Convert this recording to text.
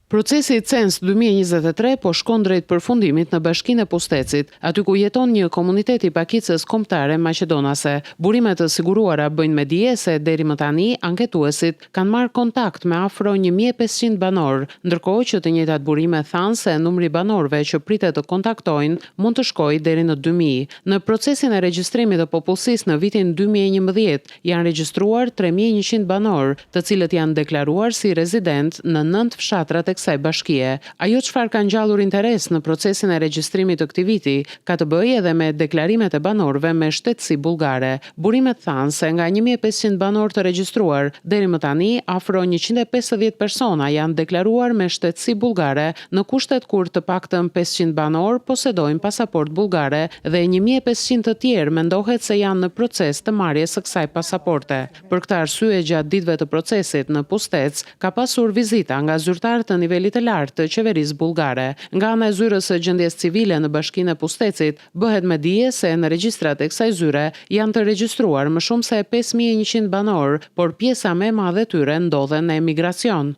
Procesi i Cens 2023 po shkon drejt përfundimit në Bashkinë e Pustecit, aty ku jeton një komunitet i pakicës kombëtare maqedonase. Burimet të siguruara bëjnë me dije se deri më tani anketuesit kanë marrë kontakt me afro 1500 banor, ndërkohë që të njëjtat burime thanë se numri banorëve që pritet të kontaktojnë mund të shkojë deri në 2000. Në procesin e regjistrimit të popullsisë në vitin 2011 janë regjistruar 3100 banor, të cilët janë deklaruar si rezident në 9 fshatrat kësaj bashkie. Ajo çfarë ka ngjallur interes në procesin e regjistrimit të këtij viti ka të bëjë edhe me deklarimet e banorëve me shtetësi bullgare. Burimet thanë se nga 1500 banor të regjistruar, deri më tani afro 150 persona janë deklaruar me shtetësi bullgare, në kushtet kur të paktën 500 banor posedojnë pasaport bullgare dhe 1500 të tjerë mendohet se janë në proces të marrjes së kësaj pasaporte. Për këtë arsye, gjatë ditëve të procesit në Pustec ka pasur vizita nga zyrtarë të nivelit të lartë të qeverisë bullgare. Nga ana e zyrës së gjendjes civile në Bashkinë e Pustecit, bëhet me dije se në regjistrat e kësaj zyre janë të regjistruar më shumë se 5100 banor, por pjesa më e madhe e tyre ndodhen në emigracion.